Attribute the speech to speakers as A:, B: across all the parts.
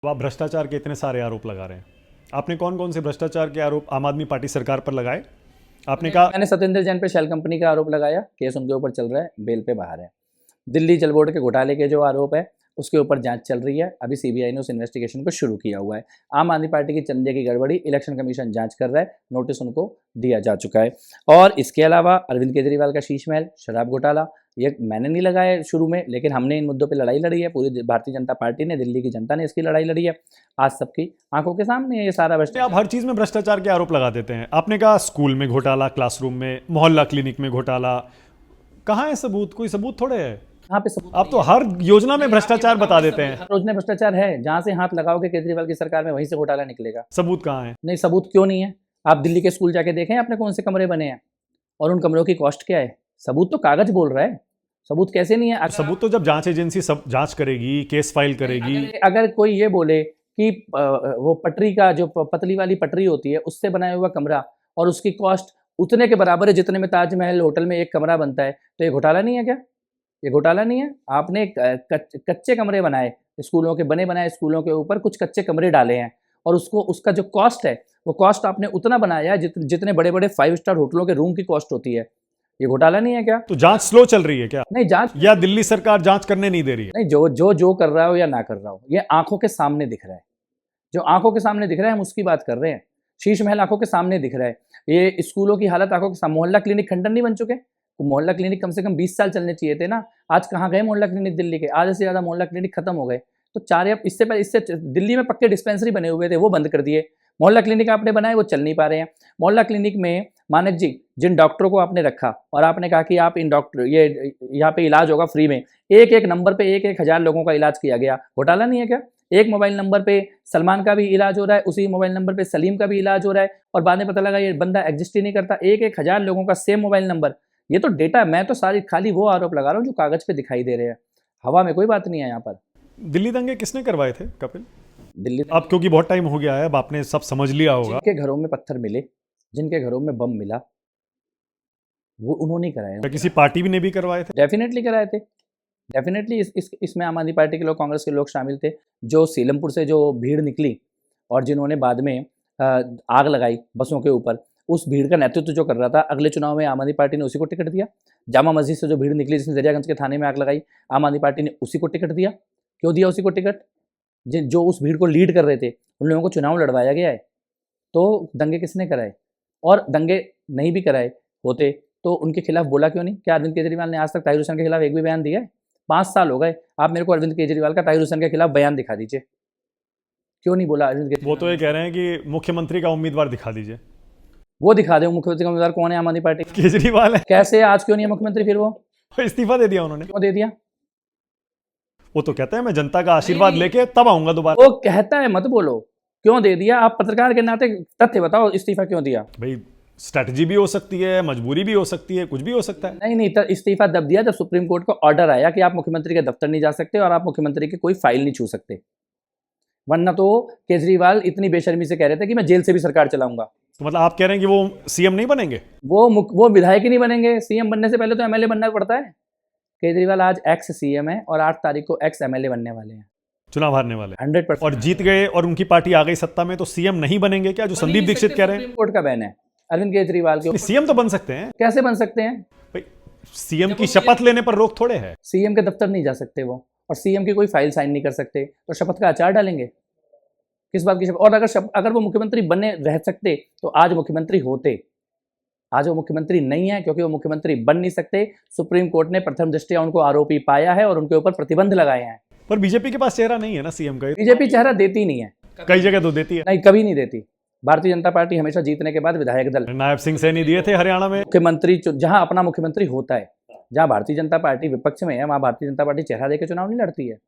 A: अब आप भ्रष्टाचार के इतने सारे आरोप लगा रहे हैं, आपने कौन कौन से भ्रष्टाचार के आरोप आम आदमी पार्टी सरकार पर लगाए? आपने कहा
B: मैंने सत्येंद्र जैन पे शेल कंपनी का आरोप लगाया, केस उनके ऊपर चल रहा है, बेल पे बाहर है। दिल्ली जल बोर्ड के घोटाले के जो आरोप है उसके ऊपर जांच चल रही है, अभी सीबीआई ने उस इन्वेस्टिगेशन को शुरू किया हुआ है। आम आदमी पार्टी की चंदे की गड़बड़ी इलेक्शन कमीशन जांच कर रहा है, नोटिस उनको दिया जा चुका है। और इसके अलावा अरविंद केजरीवाल का शीश महल, शराब घोटाला, ये मैंने नहीं लगाया शुरू में, लेकिन हमने इन मुद्दों पर लड़ाई लड़ी है, पूरी भारतीय जनता पार्टी ने, दिल्ली की जनता ने इसकी लड़ाई लड़ी है। आज सबकी आंखों के सामने है ये सारा
A: आप हर चीज में भ्रष्टाचार के आरोप लगा देते हैं। आपने कहा स्कूल में घोटाला, क्लासरूम में, मोहल्ला क्लिनिक में घोटाला, कहाँ है सबूत? कोई सबूत थोड़े है
B: यहाँ पे सबूत
A: आप तो हर योजना में भ्रष्टाचार बता देते हैं।
B: रोजने भ्रष्टाचार है, जहां से हाथ लगाओगे केजरीवाल की सरकार में वहीं से घोटाला निकलेगा।
A: सबूत कहाँ है?
B: नहीं, सबूत क्यों नहीं है? आप दिल्ली के स्कूल जाके देखें आपने कौन से कमरे बने हैं और उन कमरों की कॉस्ट क्या है। सबूत तो कागज बोल रहा है, सबूत कैसे नहीं है?
A: सबूत तो जब जांच एजेंसी सब जांच करेगी, केस फाइल करेगी।
B: अगर कोई ये बोले कि वो पटरी का जो पतली वाली पटरी होती है उससे बनाया हुआ कमरा और उसकी कॉस्ट उतने के बराबर है जितने में ताजमहल होटल में एक कमरा बनता है, तो ये घोटाला नहीं है क्या? ये घोटाला नहीं है? आपने कच्चे कमरे बनाए स्कूलों के, बने बनाए स्कूलों के ऊपर कुछ कच्चे कमरे डाले हैं और उसको उसका जो कॉस्ट है वो कॉस्ट आपने उतना बनाया है जितने बड़े बड़े 5 स्टार होटलों के रूम की कॉस्ट होती है। ये घोटाला नहीं है क्या?
A: तो जांच स्लो चल रही है क्या?
B: नहीं, जांच
A: या दिल्ली सरकार जांच करने नहीं दे रही है?
B: नहीं, जो कर रहा हो या ना कर रहा हो, ये आंखों के सामने दिख रहा है। जो आंखों के सामने दिख रहा है हम उसकी बात कर रहे हैं। शीश महल आंखों के सामने दिख रहा है, ये स्कूलों की हालत आंखों के सामने। मोहल्ला क्लिनिक खंडन नहीं बन चुके? तो मोहल्ला क्लिनिक कम से कम 20 साल चलने चाहिए थे ना। आज कहाँ गए मोहल्ला क्लिनिक? दिल्ली के आधे से ज़्यादा मोहल्ला क्लिनिक खत्म हो गए। तो चार या इससे पहले इससे दिल्ली में पक्के डिस्पेंसरी बने हुए थे, वो बंद कर दिए। मोहल्ला क्लिनिक आपने बनाए, वो चल नहीं पा रहे हैं। मोहल्ला क्लिनिक में मानक जी जिन डॉक्टरों को आपने रखा और आपने कहा कि आप इन डॉक्टर ये यहाँ पे इलाज होगा फ्री में, एक एक नंबर पे 1,000 लोगों का इलाज किया गया। घोटाला नहीं है क्या? एक मोबाइल नंबर पे सलमान का भी इलाज हो रहा है, उसी मोबाइल नंबर पे सलीम का भी इलाज हो रहा है और बाद में पता लगा ये बंदा एग्जिस्ट ही नहीं करता। 1,000 लोगों का सेम मोबाइल नंबर, ये तो डेटा। मैं तो सारी खाली वो आरोप लगा रहा हूँ जो कागज पे दिखाई दे रहे हैं, हवा में कोई बात नहीं है यहाँ पर।
A: दिल्ली दंगे किसने करवाए थे कपिल?
B: दिल्ली
A: अब क्योंकि बहुत टाइम हो गया है, अब आपने सब समझ लिया होगा।
B: जिनके घरों में पत्थर मिले, जिनके घरों में बम मिला, वो उन्होंने कराए।
A: क्या किसी पार्टी भी ने भी करवाए थे?
B: डेफिनेटली कराए थे, डेफिनेटली। इसमें आम आदमी पार्टी के लोग, कांग्रेस के लोग शामिल थे। जो सीलमपुर से जो भीड़ निकली और जिन्होंने बाद में आग लगाई बसों के ऊपर, उस भीड़ का नेतृत्व जो कर रहा था, अगले चुनाव में आम आदमी पार्टी ने उसी को टिकट दिया। जामा मस्जिद से जो भीड़ निकली जिसने दरियागंज के थाने में आग लगाई, आम आदमी पार्टी ने उसी को टिकट दिया। क्यों दिया उसी को टिकट? जो उस भीड़ को लीड कर रहे थे उन लोगों को चुनाव लड़वाया गया है। तो दंगे किसने कराए? और दंगे नहीं भी कराए होते तो उनके खिलाफ बोला क्यों नहीं? क्या अरविंद केजरीवाल ने आज तक ताहिर हुसैन के खिलाफ एक भी बयान दिया है? 5 साल हो गए, आप मेरे को अरविंद केजरीवाल का ताहिर हुसैन के खिलाफ बयान दिखा दीजिए। क्यों नहीं बोला अरविंद केजरीवाल?
A: वो तो ये कह रहे हैं कि मुख्यमंत्री का उम्मीदवार दिखा दीजिए।
B: वो दिखा दे। मुख्यमंत्री का उम्मीदवार कौन है? आम आदमी पार्टी
A: केजरीवाल है।
B: कैसे? आज क्यों नहीं है मुख्यमंत्री? फिर वो
A: इस्तीफा दे दिया उन्होंने।
B: क्यों दे दिया?
A: वो तो कहते हैं मैं जनता का आशीर्वाद लेके तब आऊंगा दोबारा।
B: वो कहता है, मत बोलो क्यों दे दिया। आप पत्रकार के नाते तथ्य बताओ, इस्तीफा क्यों दिया?
A: भाई स्ट्रैटेजी भी हो सकती है, मजबूरी भी हो सकती है, कुछ भी हो सकता है।
B: नहीं, इस्तीफा तब दिया जब सुप्रीम कोर्ट का ऑर्डर आया कि आप मुख्यमंत्री के दफ्तर नहीं जा सकते और आप मुख्यमंत्री की कोई फाइल नहीं छू सकते। वरना तो केजरीवाल इतनी बेशर्मी से कह रहे थे कि मैं जेल से भी सरकार चलाऊंगा।
A: तो मतलब आप कह रहे हैं कि वो सीएम नहीं बनेंगे?
B: वो विधायक ही नहीं बनेंगे। सीएम बनने से पहले तो एमएलए बनना पड़ता है। केजरीवाल आज एक्स सीएम है और 8 तारीख को एक्स एमएलए बनने वाले हैं,
A: चुनाव हारने वाले
B: 100%।
A: और जीत गए और उनकी पार्टी आ गई सत्ता में, तो सीएम नहीं बनेंगे क्या, जो संदीप दीक्षित कह रहे हैं?
B: सुप्रीम कोर्ट का बैन है अरविंद केजरीवाल के।
A: सीएम तो बन सकते हैं।
B: कैसे बन सकते हैं?
A: भाई सीएम की शपथ लेने पर रोक थोड़े है।
B: सीएम के दफ्तर नहीं जा सकते वो, और सीएम की कोई फाइल साइन नहीं कर सकते, तो शपथ का अचार डालेंगे किस बात की शपथ? और अगर वो मुख्यमंत्री बने रह सकते तो आज मुख्यमंत्री होते। आज वो मुख्यमंत्री नहीं है क्योंकि वो मुख्यमंत्री बन नहीं सकते। सुप्रीम कोर्ट ने प्रथम दृष्टया उनको आरोपी पाया है और उनके ऊपर प्रतिबंध लगाए हैं।
A: पर बीजेपी के पास चेहरा नहीं है ना सीएम का।
B: बीजेपी चेहरा देती नहीं है,
A: कई जगह तो देती है।
B: नहीं, कभी नहीं देती। भारतीय जनता पार्टी हमेशा जीतने के बाद विधायक दल,
A: नायब सिंह सैनी दिए थे हरियाणा में।
B: मुख्यमंत्री जहां अपना मुख्यमंत्री होता है, जहां भारतीय जनता पार्टी विपक्ष में है, वहां भारतीय जनता पार्टी चेहरा देकर चुनाव नहीं लड़ती है,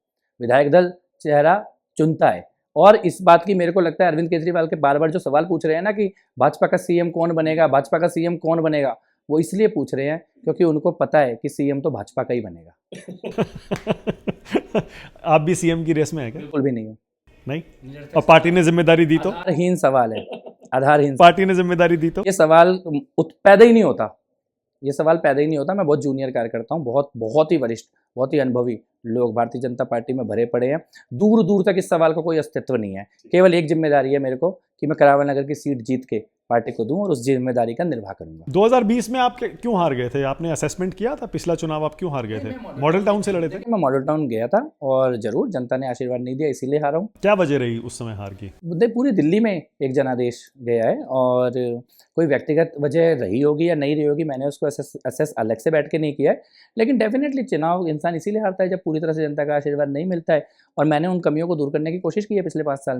B: विधायक दल चेहरा चुनता है। और इस बात की मेरे को लगता है अरविंद केजरीवाल के बार बार जो सवाल पूछ रहे हैं ना कि भाजपा का सीएम कौन बनेगा, भाजपा का सीएम कौन बनेगा, वो इसलिए पूछ रहे हैं क्योंकि उनको पता है कि सीएम तो भाजपा का ही बनेगा।
A: आप भी सीएम की रेस में है क्या?
B: बिल्कुल भी नहीं हूँ।
A: नहीं? और पार्टी ने जिम्मेदारी दी तो?
B: आधारहीन सवाल है, आधारहीन।
A: पार्टी ने जिम्मेदारी दी तो?
B: ये सवाल पैदा ही नहीं होता। ये सवाल पैदा ही नहीं होता। मैं बहुत जूनियर कार्यकर्ता हूँ, बहुत ही वरिष्ठ, बहुत ही अनुभवी लोग भारतीय जनता पार्टी में भरे पड़े हैं। दूर दूर तक इस सवाल का कोई अस्तित्व नहीं है। केवल एक जिम्मेदारी है मेरे को कि मैं करावल नगर की सीट जीत के पार्टी को दूं और उस जिम्मेदारी का निर्वाह करूंगा।
A: 2020 में आप क्यों हार गए थे? आपने असेसमेंट किया था पिछला चुनाव आप क्यों हार गए थे? मॉडल टाउन से लड़े थे?
B: मैं मॉडल टाउन गया था और जरूर जनता ने आशीर्वाद नहीं दिया, इसीलिए हारा हूँ।
A: क्या वजह रही उस समय हार की?
B: मुद्दे पूरी दिल्ली में एक जनादेश गया है और कोई व्यक्तिगत वजह रही होगी या नहीं रही होगी, मैंने उसको असेस अलग से बैठ के नहीं किया है। लेकिन डेफिनेटली चुनाव इंसान इसीलिए हारता है जब पूरी तरह से जनता का आशीर्वाद नहीं मिलता है, और मैंने उन कमियों को दूर करने की कोशिश की है पिछले 5 साल में।